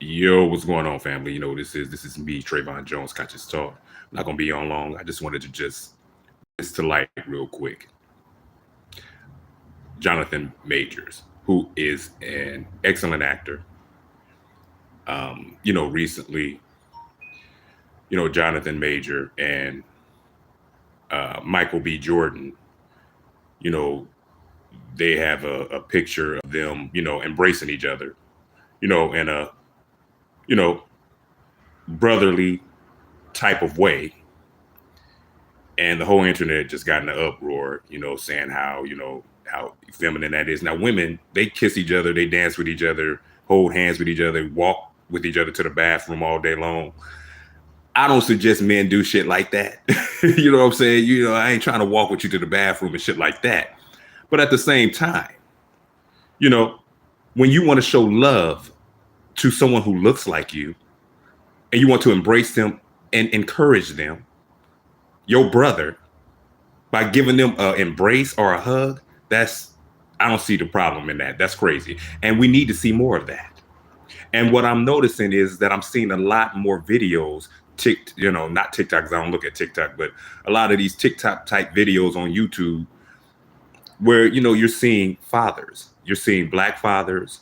Yo, what's going on, family? This is me, Trayvon Jones, Conscious Talk. I'm not gonna be on long. I just wanted to just this to light real quick. Jonathan Majors, who is an excellent actor. Recently, Jonathan Major and Michael B. Jordan, you know, they have a picture of them, embracing each other, in a, you know, brotherly type of way. And the whole internet just got in an uproar, saying how feminine that is. Now, women, they kiss each other, they dance with each other, hold hands with each other, walk with each other to the bathroom all day long. I don't suggest men do shit like that. You know what I'm saying? I ain't trying to walk with you to the bathroom and shit like that. But at the same time, you know, when you want to show love to someone who looks like you and you want to embrace them and encourage them, your brother, by giving them an embrace or a hug, I don't see the problem in that. That's crazy. And we need to see more of that. And what I'm noticing is that I'm seeing a lot more videos, not TikTok, because I don't look at TikTok, but a lot of these TikTok type videos on YouTube where, you're seeing fathers, you're seeing Black fathers,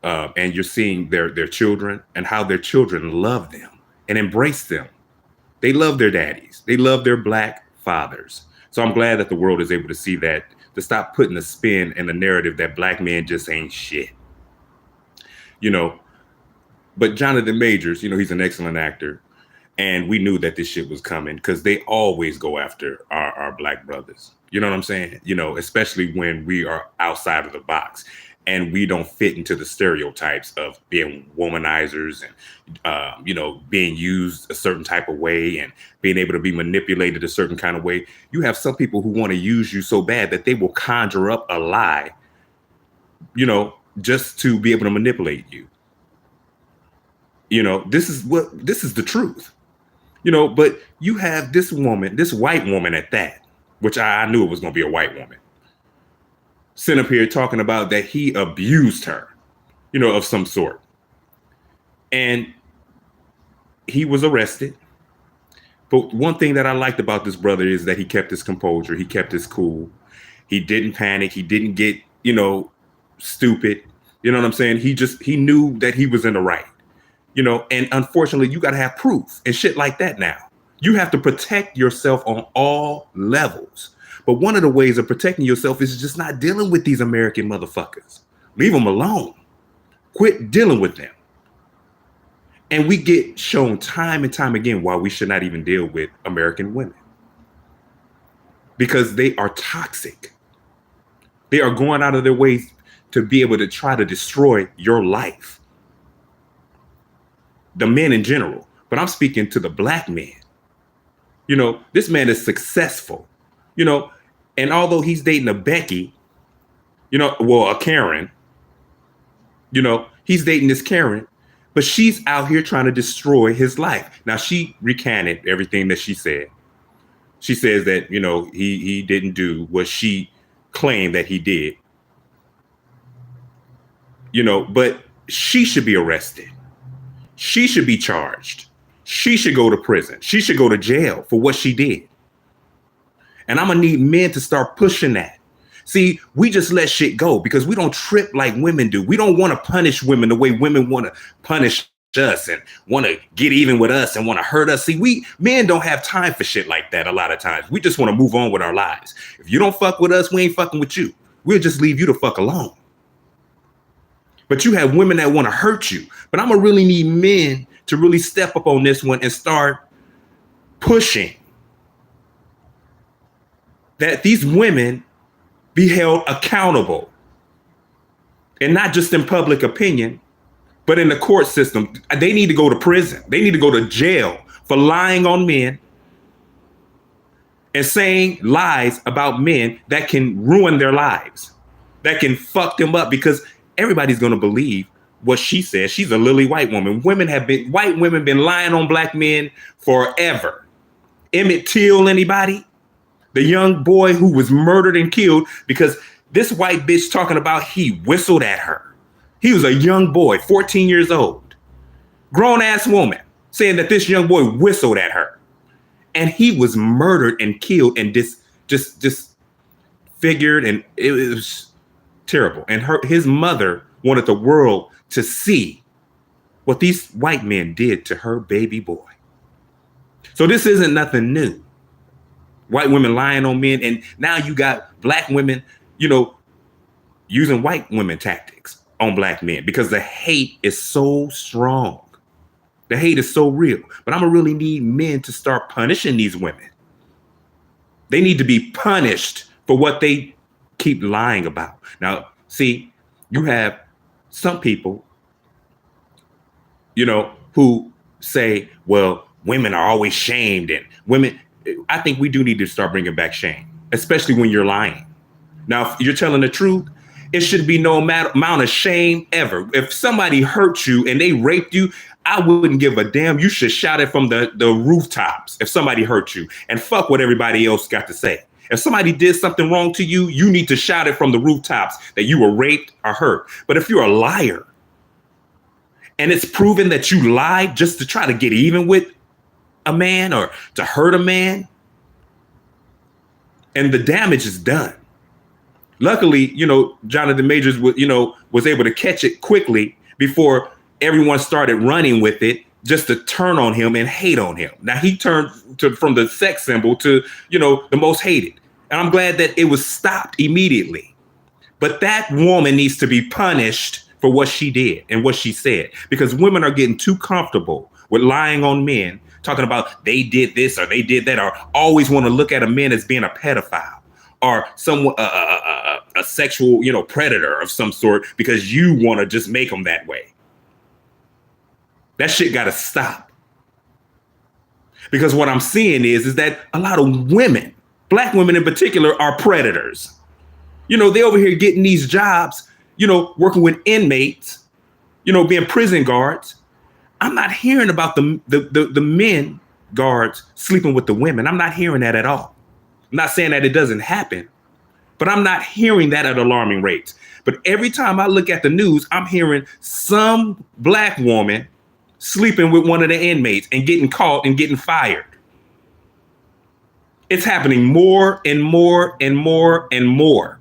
and you're seeing their children and how their children love them and embrace them. They love their daddies. They love their Black fathers. So I'm glad that the world is able to see that, to stop putting the spin and the narrative that Black men just ain't shit. But Jonathan Majors, he's an excellent actor. And we knew that this shit was coming because they always go after our Black brothers. You know what I'm saying? Especially when we are outside of the box and we don't fit into the stereotypes of being womanizers and, being used a certain type of way and being able to be manipulated a certain kind of way. You have some people who want to use you so bad that they will conjure up a lie, just to be able to manipulate you. This is the truth. But you have this woman, this white woman at that, which I knew it was going to be a white woman, sitting up here talking about that he abused her, of some sort. And he was arrested. But one thing that I liked about this brother is that he kept his composure. He kept his cool. He didn't panic. He didn't get, stupid. You know what I'm saying? He knew that he was in the right. And unfortunately, you got to have proof and shit like that now. You have to protect yourself on all levels. But one of the ways of protecting yourself is just not dealing with these American motherfuckers. Leave them alone. Quit dealing with them. And we get shown time and time again why we should not even deal with American women. Because they are toxic. They are going out of their ways to be able to try to destroy your life. The men in general, but I'm speaking to the Black men. This man is successful, and although he's dating a Becky, a Karen, he's dating this Karen, but she's out here trying to destroy his life. Now, she recanted everything that she said. She says that, he didn't do what she claimed that he did, but she should be arrested. She should be charged. She should go to prison. She should go to jail for what she did. And I'm going to need men to start pushing that. See, we just let shit go because we don't trip like women do. We don't want to punish women the way women want to punish us and want to get even with us and want to hurt us. See, men don't have time for shit like that a lot of times. We just want to move on with our lives. If you don't fuck with us, we ain't fucking with you. We'll just leave you to fuck alone. But you have women that want to hurt you. But I'm going to really need men to really step up on this one and start pushing that these women be held accountable. And not just in public opinion, but in the court system. They need to go to prison. They need to go to jail for lying on men and saying lies about men that can ruin their lives, that can fuck them up, because everybody's going to believe what she says. She's a lily white woman. White women been lying on Black men forever. Emmett Till, anybody? The young boy who was murdered and killed because this white bitch talking about he whistled at her. He was a young boy, 14 years old. Grown ass woman saying that this young boy whistled at her, and he was murdered and killed and just figured, and it was terrible. And his mother wanted the world to see what these white men did to her baby boy. So this isn't nothing new. White women lying on men, and now you got black women, using white women tactics on black men because the hate is so strong. The hate is so real. But I'm gonna really need men to start punishing these women. They need to be punished for what they keep lying about. Now, see, you have some people, who say, well, women are always shamed, and women, I think we do need to start bringing back shame, especially when you're lying. Now, if you're telling the truth, it should be no amount of shame ever. If somebody hurt you and they raped you, I wouldn't give a damn. You should shout it from the rooftops if somebody hurt you, and fuck what everybody else got to say. If somebody did something wrong to you, you need to shout it from the rooftops that you were raped or hurt. But if you're a liar and it's proven that you lied just to try to get even with a man or to hurt a man, and the damage is done. Luckily, Jonathan Majors was able to catch it quickly before everyone started running with it just to turn on him and hate on him. Now he turned from the sex symbol to, the most hated. And I'm glad that it was stopped immediately. But that woman needs to be punished for what she did and what she said, because women are getting too comfortable with lying on men, talking about they did this or they did that, or always want to look at a man as being a pedophile or someone, a sexual, predator of some sort, because you want to just make them that way. That shit got to stop. Because what I'm seeing is that a lot of women, black women in particular, are predators. They over here getting these jobs, working with inmates, being prison guards. I'm not hearing about the men guards sleeping with the women. I'm not hearing that at all. I'm not saying that it doesn't happen, but I'm not hearing that at alarming rates. But every time I look at the news, I'm hearing some black woman sleeping with one of the inmates and getting caught and getting fired. It's happening more and more and more and more.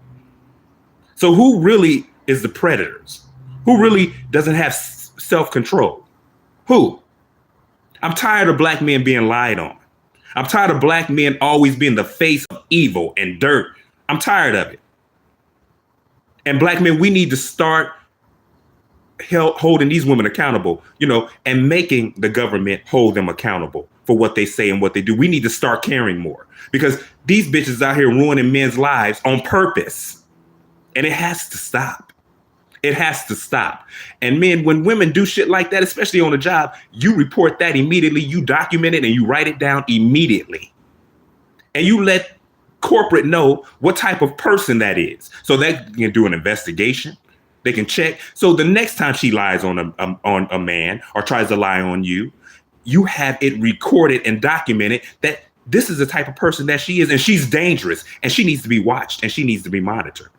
So who really is the predators? Who really doesn't have self-control? Who? I'm tired of black men being lied on. I'm tired of black men always being the face of evil and dirt. I'm tired of it. And black men, we need to start holding these women accountable, and making the government hold them accountable for what they say and what they do. We need to start caring more, because these bitches out here ruining men's lives on purpose. And it has to stop. It has to stop. And men, when women do shit like that, especially on the job, you report that immediately, you document it, and you write it down immediately. And you let corporate know what type of person that is, so they can do an investigation. They can check. So the next time she lies on a man or tries to lie on you, you have it recorded and documented that this is the type of person that she is, and she's dangerous, and she needs to be watched, and she needs to be monitored.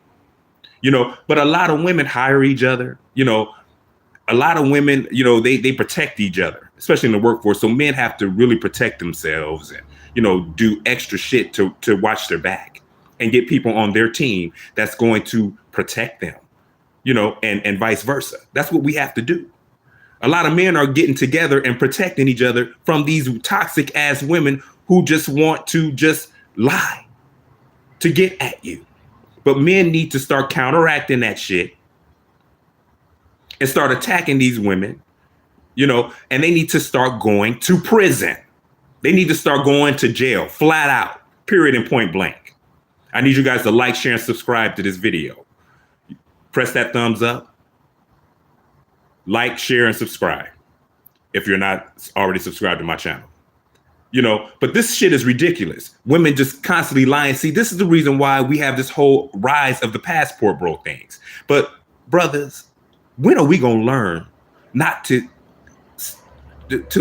But a lot of women hire each other. A lot of women, they protect each other, especially in the workforce. So men have to really protect themselves and, do extra shit to watch their back and get people on their team that's going to protect them, and vice versa. That's what we have to do. A lot of men are getting together and protecting each other from these toxic ass women who just want to just lie to get at you. But men need to start counteracting that shit and start attacking these women, and they need to start going to prison. They need to start going to jail, flat out, period and point blank. I need you guys to like, share, and subscribe to this video. Press that thumbs up. Like, share, and subscribe if you're not already subscribed to my channel. But this shit is ridiculous. Women just constantly lying. See, this is the reason why we have this whole rise of the passport bro things. But brothers, when are we going to learn not to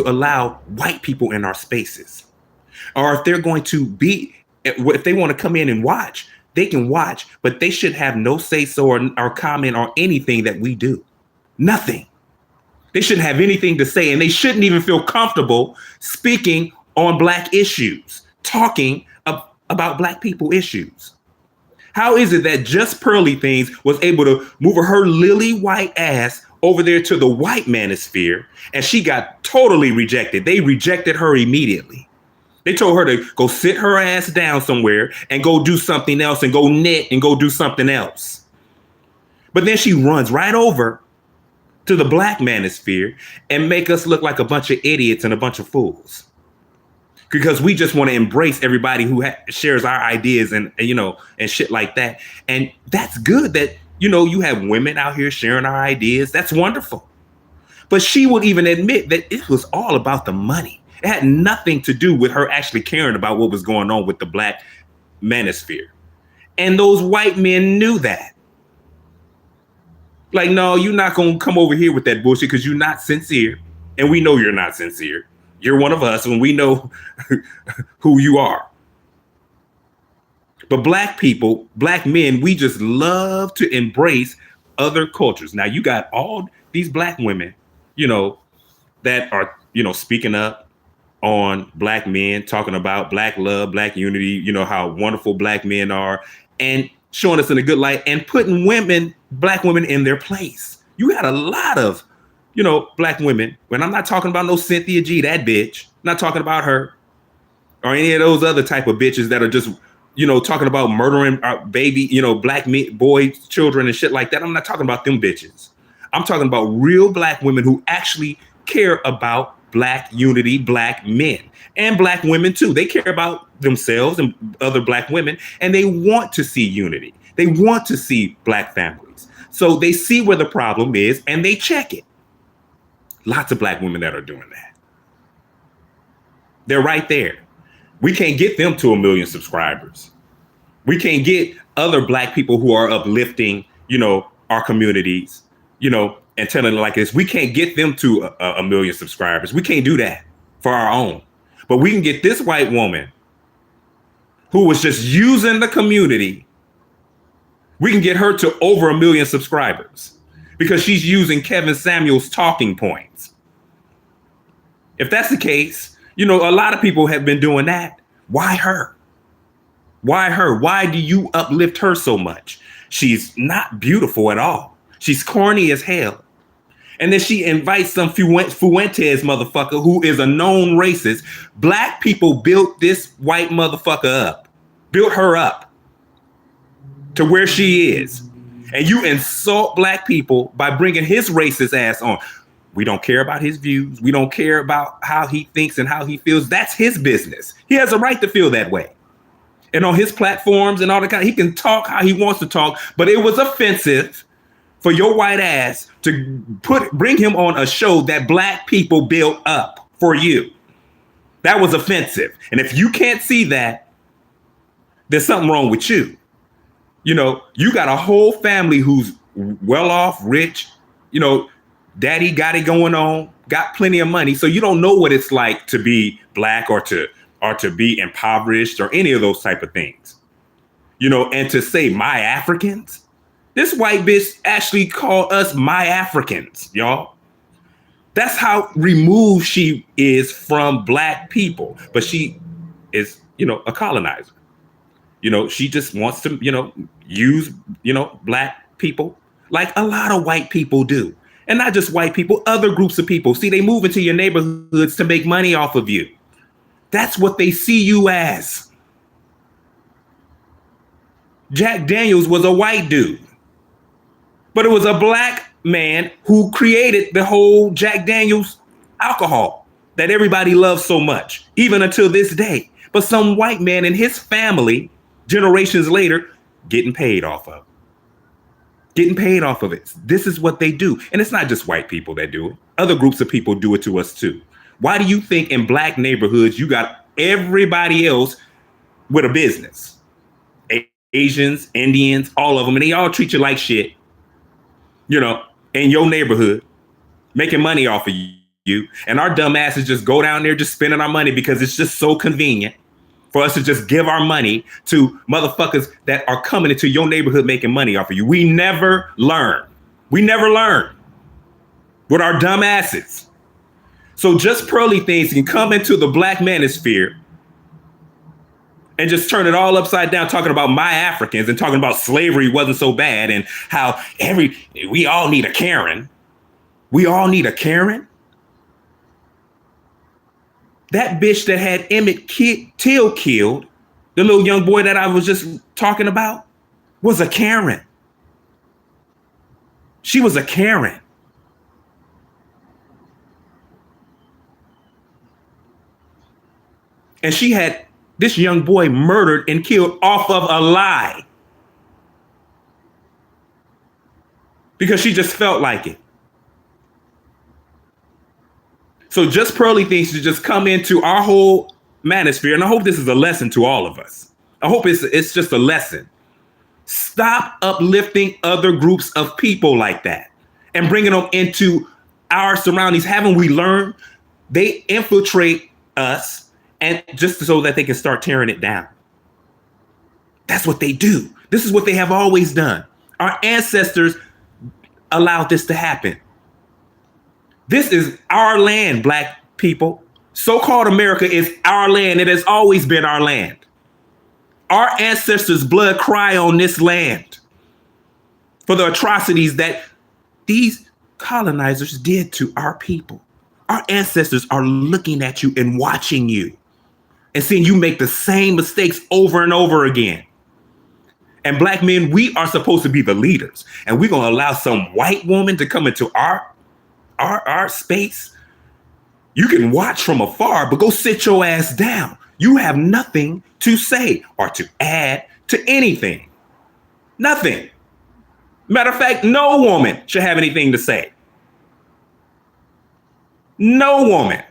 allow white people in our spaces? Or if they're going to if they want to come in and watch, they can watch, but they should have no say so or comment on anything that we do. Nothing. They shouldn't have anything to say, and they shouldn't even feel comfortable speaking on Black issues, talking about Black people issues. How is it that Just Pearly Things was able to move her lily white ass over there to the white manosphere, and she got totally rejected? They rejected her immediately. They told her to go sit her ass down somewhere and go do something else and go knit and go do something else. But then she runs right over to the Black manosphere and make us look like a bunch of idiots and a bunch of fools. Because we just want to embrace everybody who shares our ideas and shit like that. And that's good that, you have women out here sharing our ideas. That's wonderful. But she would even admit that it was all about the money. It had nothing to do with her actually caring about what was going on with the Black manosphere. And those white men knew that. Like, no, you're not going to come over here with that bullshit because you're not sincere. And we know you're not sincere. You're one of us and we know who you are. But Black people, Black men, we just love to embrace other cultures. Now, you got all these Black women, that are, speaking up on Black men, talking about Black love, Black unity, how wonderful Black men are, and showing us in a good light and putting Black women in their place. You got a lot of, Black women, when I'm not talking about no Cynthia G, that bitch, not talking about her or any of those other type of bitches that are just, talking about murdering our baby, Black boys, children and shit like that. I'm not talking about them bitches. I'm talking about real Black women who actually care about Black unity, Black men and Black women too. They care about themselves and other Black women, and they want to see unity. They want to see Black families. So they see where the problem is and they check it. Lots of Black women that are doing that. They're right there. We can't get them to 1 million subscribers. We can't get other Black people who are uplifting, our communities, and telling it like this. We can't get them to 1 million subscribers. We can't do that for our own. But we can get this white woman who was just using the community. We can get her to over 1 million subscribers because she's using Kevin Samuel's talking points. If that's the case, a lot of people have been doing that. Why her? Why her? Why do you uplift her so much? She's not beautiful at all. She's corny as hell. And then she invites some Fuentes motherfucker who is a known racist. Black people built this white motherfucker up, built her up to where she is. And you insult Black people by bringing his racist ass on. We don't care about his views. We don't care about how he thinks and how he feels. That's his business. He has a right to feel that way. And on his platforms and all that he can talk how he wants to talk. But it was offensive for your white ass to bring him on a show that Black people built up for you. That was offensive. And if you can't see that, there's something wrong with you. You got a whole family who's well off, rich, daddy got it going on, got plenty of money. So you don't know what it's like to be Black or to be impoverished or any of those type of things. And to say my Africans. This white bitch actually called us my Africans, y'all. That's how removed she is from Black people. But she is, a colonizer. She just wants to, use, Black people like a lot of white people do. And not just white people, other groups of people. See, they move into your neighborhoods to make money off of you. That's what they see you as. Jack Daniels was a white dude. But it was a Black man who created the whole Jack Daniels alcohol that everybody loves so much, even until this day. But some white man and his family, generations later, getting paid off of. Getting paid off of it. This is what they do. And it's not just white people that do it. Other groups of people do it to us too. Why do you think in Black neighborhoods, you got everybody else with a business? Asians, Indians, all of them. And they all treat you like shit. In your neighborhood, making money off of you. And our dumb asses just go down there just spending our money because it's just so convenient for us to just give our money to motherfuckers that are coming into your neighborhood making money off of you. We never learn. We never learn. with our dumb asses. So just pearly things can come into the black manosphere and just turn it all upside down, talking about my Africans and talking about slavery wasn't so bad and how we all need a Karen. We all need a Karen. That bitch that had Emmett Till killed, the little young boy that I was just talking about, was a Karen. She was a Karen. And she had this young boy murdered and killed off of a lie. Because she just felt like it. So just pearly things to just come into our whole manosphere. And I hope this is a lesson to all of us. I hope it's just a lesson. Stop uplifting other groups of people like that and bringing them into our surroundings. Haven't we learned? They infiltrate us and just so that they can start tearing it down. That's what they do. This is what they have always done. Our ancestors allowed this to happen. This is our land, black people. So-called America is our land. It has always been our land. Our ancestors' blood cry on this land for the atrocities that these colonizers did to our people. Our ancestors are looking at you and watching you and seeing you make the same mistakes over and over again. And black men, we are supposed to be the leaders. And we're going to allow some white woman to come into our space. You can watch from afar, but go sit your ass down. You have nothing to say or to add to anything. Nothing. Matter of fact, no woman should have anything to say. No woman.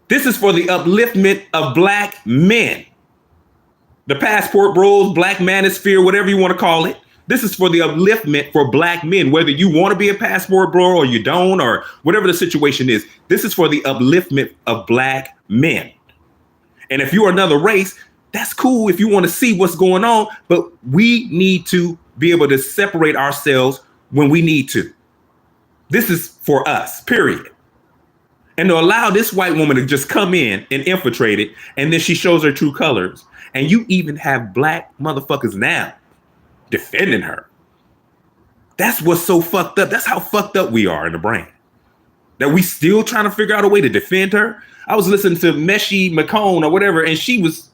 This is for the upliftment of black men. The passport bros, black manosphere, whatever you want to call it. This is for the upliftment for black men, whether you want to be a passport bro or you don't, or whatever the situation is. This is for the upliftment of black men. And if you're another race, that's cool if you want to see what's going on, but we need to be able to separate ourselves when we need to. This is for us, period. And to allow this white woman to just come in and infiltrate it, and then she shows her true colors, and you even have black motherfuckers now defending her. That's what's so fucked up. That's how fucked up we are in the brain. That we still trying to figure out a way to defend her. I was listening to Meshi McCone or whatever, and she was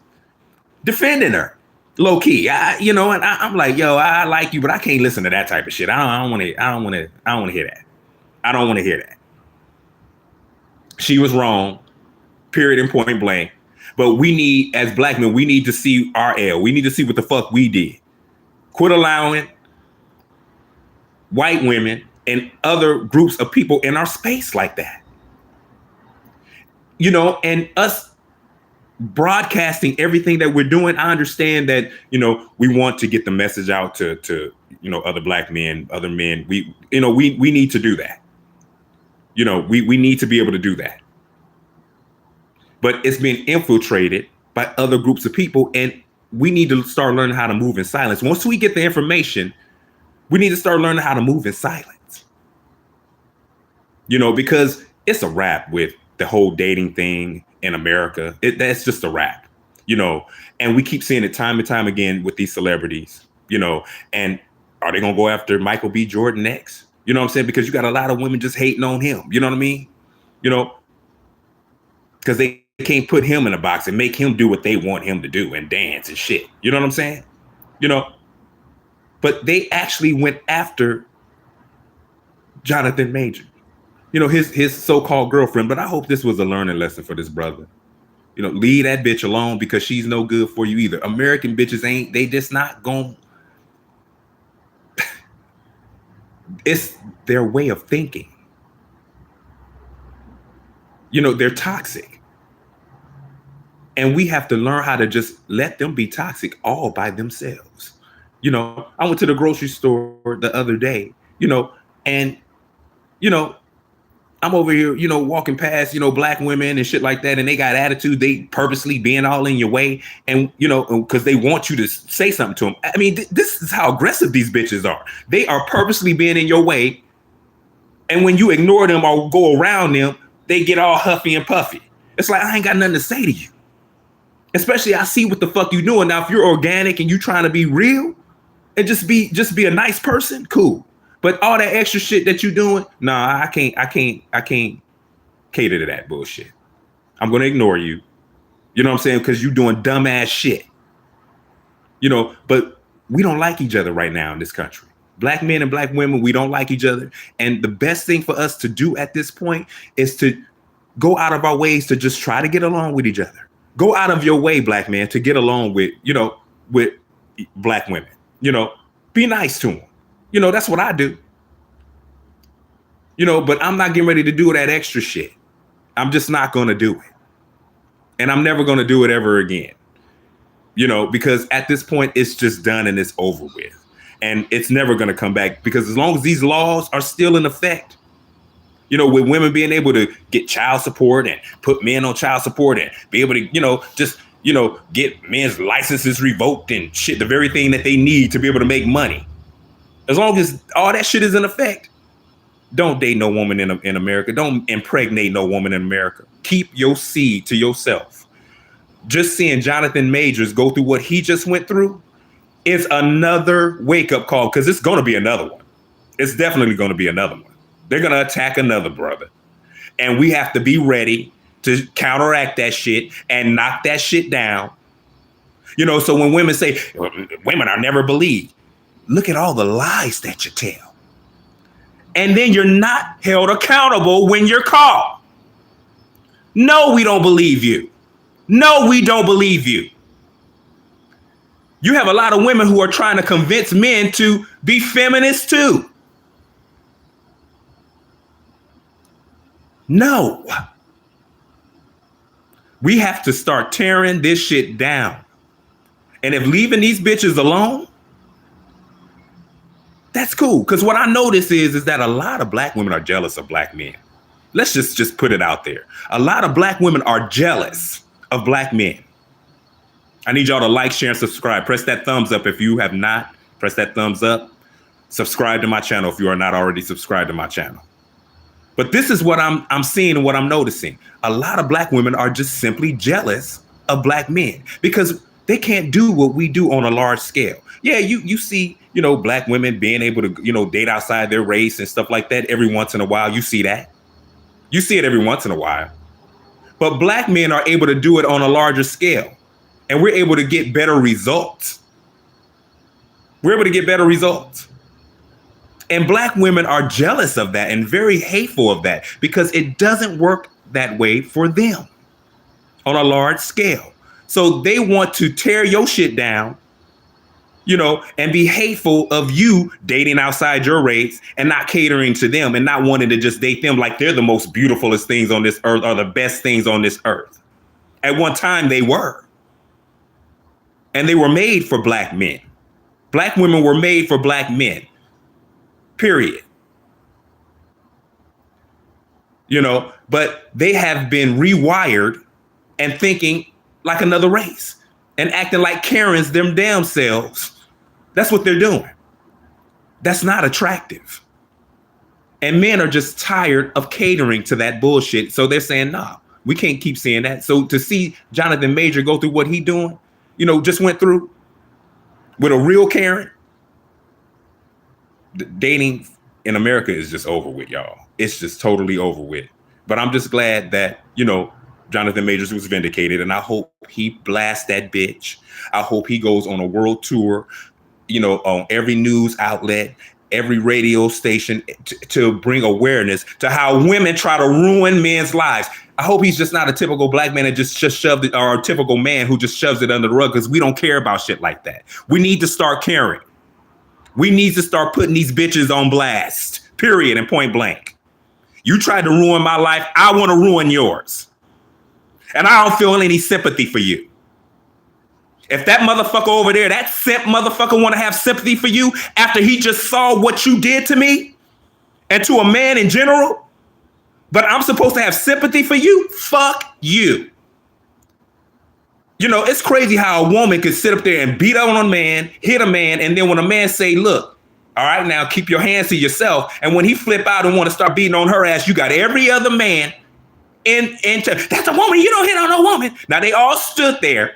defending her low key. And I'm like, yo, I like you, but I can't listen to that type of shit. I don't want to hear that. I don't want to hear that. She was wrong, period and point blank. But we need, as black men, we need to see our L. We need to see what the fuck we did. Quit allowing white women and other groups of people in our space like that. And us broadcasting everything that we're doing. I understand that, we want to get the message out to other black men, other men. We need to do that. We need to be able to do that. But it's being infiltrated by other groups of people, and we need to start learning how to move in silence. Once we get the information, we need to start learning how to move in silence. Because it's a wrap with the whole dating thing in America. That's just a wrap, and we keep seeing it time and time again with these celebrities, and are they going to go after Michael B. Jordan next? You know what I'm saying? Because you got a lot of women just hating on him. You know what I mean? Because they can't put him in a box and make him do what they want him to do and dance and shit. You know what I'm saying? But they actually went after Jonathon Major, his so-called girlfriend. But I hope this was a learning lesson for this brother. Leave that bitch alone because she's no good for you either. American bitches they just not going. It's their way of thinking. They're toxic. And we have to learn how to just let them be toxic all by themselves. I went to the grocery store the other day, and, I'm over here, walking past, black women and shit like that. And they got attitude. They purposely being all in your way. And, because they want you to say something to them. I mean, this is how aggressive these bitches are. They are purposely being in your way And when you ignore them or go around them, they get all huffy and puffy. It's like, I ain't got nothing to say to you. Especially, I see what the fuck you doing. Now, if you're organic and you trying to be real and just be a nice person, cool. But all that extra shit that you doing, nah, I can't cater to that bullshit. I'm gonna ignore you. You know what I'm saying? Because you doing dumbass shit. You know, but we don't like each other right now in this country. Black men and black women, we don't like each other. And the best thing for us to do at this point is to go out of our ways to just try to get along with each other. Go out of your way, black man, to get along with, with black women. Be nice to them. That's what I do. But I'm not getting ready to do that extra shit. I'm just not going to do it. And I'm never going to do it ever again. Because at this point, it's just done and it's over with. And it's never going to come back, because as long as these laws are still in effect, with women being able to get child support and put men on child support and be able to, get men's licenses revoked and shit, the very thing that they need to be able to make money. As long as all that shit is in effect, don't date no woman in America. Don't impregnate no woman in America. Keep your seed to yourself. Just seeing Jonathan Majors go through what he just went through is another wake-up call, because it's going to be another one. It's definitely going to be another one. They're going to attack another brother. And we have to be ready to counteract that shit and knock that shit down. So when women say, women are never believed, look at all the lies that you tell. And then you're not held accountable when you're caught. No, we don't believe you. No, we don't believe you. You have a lot of women who are trying to convince men to be feminists too. No. We have to start tearing this shit down. And if leaving these bitches alone, that's cool. Because what I notice is that a lot of black women are jealous of black men. Let's just put it out there. A lot of black women are jealous of black men. I need y'all to like, share, and subscribe. Press that thumbs up if you have not. Press that thumbs up. Subscribe to my channel if you are not already subscribed to my channel. But this is what I'm seeing and what I'm noticing. A lot of black women are just simply jealous of black men because they can't do what we do on a large scale. Yeah, you see, black women being able to, date outside their race and stuff like that every once in a while. You see that. You see it every once in a while. But black men are able to do it on a larger scale. And we're able to get better results. We're able to get better results. And black women are jealous of that and very hateful of that because it doesn't work that way for them on a large scale. So they want to tear your shit down, and be hateful of you dating outside your race and not catering to them and not wanting to just date them like they're the most beautifulest things on this earth or the best things on this earth. At one time they were. And they were made for black men. Black women were made for black men. Period. But they have been rewired and thinking like another race and acting like Karens them damn selves. That's what they're doing. That's not attractive. And men are just tired of catering to that bullshit. So they're saying, nah, we can't keep seeing that. So to see Jonathan Major go through what he doing, just went through with a real Karen, dating in America is just over with, y'all. It's just totally over with. But I'm just glad that, Jonathan Majors was vindicated. And I hope he blasts that bitch. I hope he goes on a world tour, on every news outlet, every radio station to bring awareness to how women try to ruin men's lives. I hope he's just not a typical black man that just shoved it, or a typical man who just shoves it under the rug, because we don't care about shit like that. We need to start caring. We need to start putting these bitches on blast, period, and point blank. You tried to ruin my life. I want to ruin yours. And I don't feel any sympathy for you. If that motherfucker over there, that simp motherfucker want to have sympathy for you after he just saw what you did to me and to a man in general, but I'm supposed to have sympathy for you? Fuck you. It's crazy how a woman could sit up there and beat on a man, hit a man, and then when a man say, look, All right, now keep your hands to yourself. And when he flip out and want to start beating on her ass, you got every other man into that's a woman. You don't hit on a woman. Now they all stood there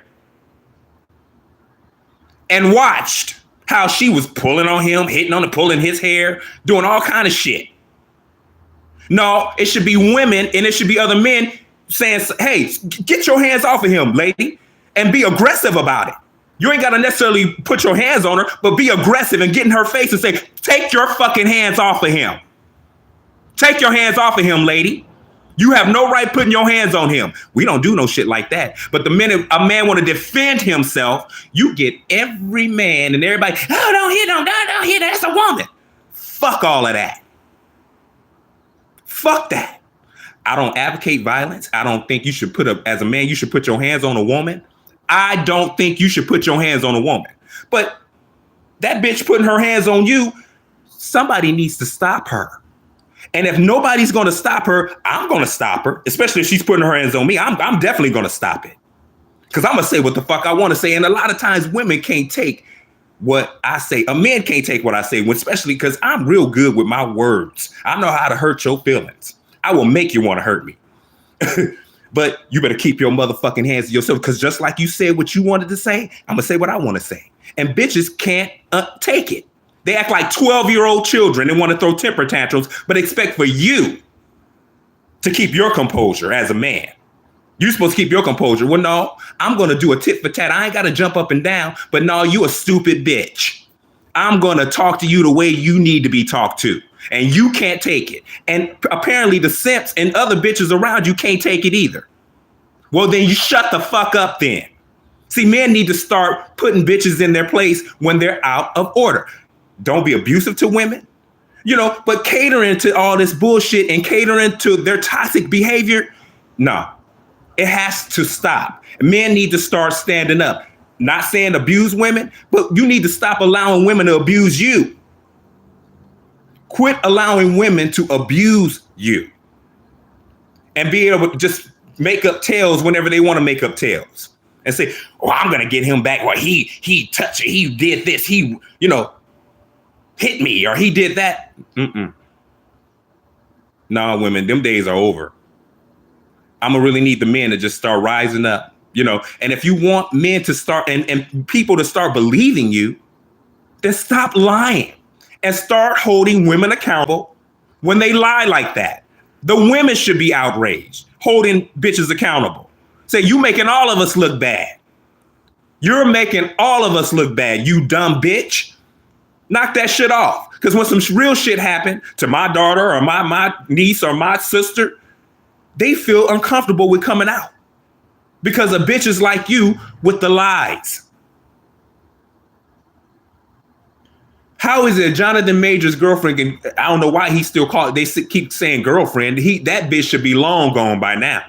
and watched how she was pulling on him, hitting on him, pulling his hair, doing all kind of shit. No, it should be women and it should be other men saying, hey, get your hands off of him, lady, and be aggressive about it. You ain't got to necessarily put your hands on her, but be aggressive and get in her face and say, take your fucking hands off of him. Take your hands off of him, lady. You have no right putting your hands on him. We don't do no shit like that. But the minute a man want to defend himself, you get every man and everybody, oh, don't hit him, don't hit her, that's a woman. Fuck all of that. Fuck that. I don't advocate violence. I don't think you should as a man, you should put your hands on a woman. I don't think you should put your hands on a woman. But that bitch putting her hands on you, somebody needs to stop her. And if nobody's going to stop her, I'm going to stop her, especially if she's putting her hands on me. I'm definitely going to stop it because I'm going to say what the fuck I want to say. And a lot of times women can't take what I say. A man can't take what I say, especially because I'm real good with my words. I know how to hurt your feelings. I will make you want to hurt me. But you better keep your motherfucking hands to yourself because just like you said what you wanted to say, I'm going to say what I want to say. And bitches can't take it. They act like 12-year-old children and want to throw temper tantrums, but expect for you to keep your composure as a man. You're supposed to keep your composure. Well, no, I'm going to do a tit for tat. I ain't got to jump up and down, but no, you a stupid bitch. I'm going to talk to you the way you need to be talked to, and you can't take it. And apparently the simps and other bitches around you can't take it either. Well, then you shut the fuck up then. See, men need to start putting bitches in their place when they're out of order. Don't be abusive to women, but catering to all this bullshit and catering to their toxic behavior. No, it has to stop. Men need to start standing up. Not saying abuse women, but you need to stop allowing women to abuse you. Quit allowing women to abuse you and be able to just make up tales whenever they want to make up tales and say, oh, I'm going to get him back. Well, he touched it. He did this. He, hit me or he did that. Nah, women, them days are over. I'm gonna really need the men to just start rising up, and if you want men to start and people to start believing you, then stop lying and start holding women accountable when they lie like that. The women should be outraged, holding bitches accountable. Say, you making all of us look bad. You're making all of us look bad, you dumb bitch. Knock that shit off. Because when some real shit happened to my daughter or my niece or my sister, they feel uncomfortable with coming out because of bitches like you with the lies. How is it Jonathan Major's girlfriend? I don't know why he still called. They keep saying girlfriend. That bitch should be long gone by now.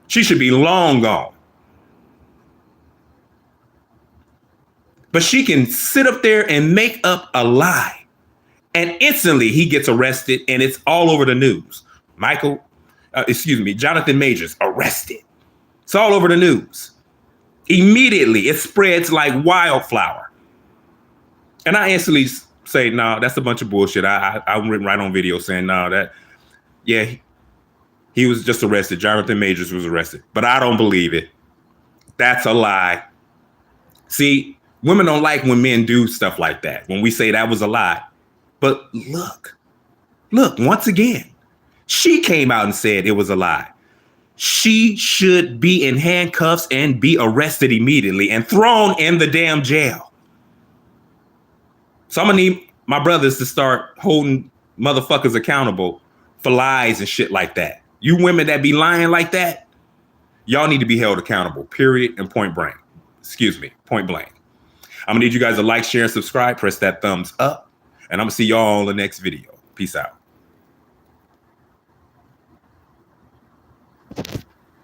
She should be long gone. But she can sit up there and make up a lie. And instantly he gets arrested and it's all over the news. Jonathan Majors arrested. It's all over the news. Immediately it spreads like wildflower. And I instantly say, no, that's a bunch of bullshit. I'm written right on video saying, no, he was just arrested. Jonathan Majors was arrested. But I don't believe it. That's a lie. See, women don't like when men do stuff like that, when we say that was a lie. But look, once again, she came out and said it was a lie. She should be in handcuffs and be arrested immediately and thrown in the damn jail. So I'm going to need my brothers to start holding motherfuckers accountable for lies and shit like that. You women that be lying like that, y'all need to be held accountable, period, and point blank. I'm gonna need you guys to like, share, and subscribe. Press that thumbs up. And I'm gonna see y'all in the next video. Peace out.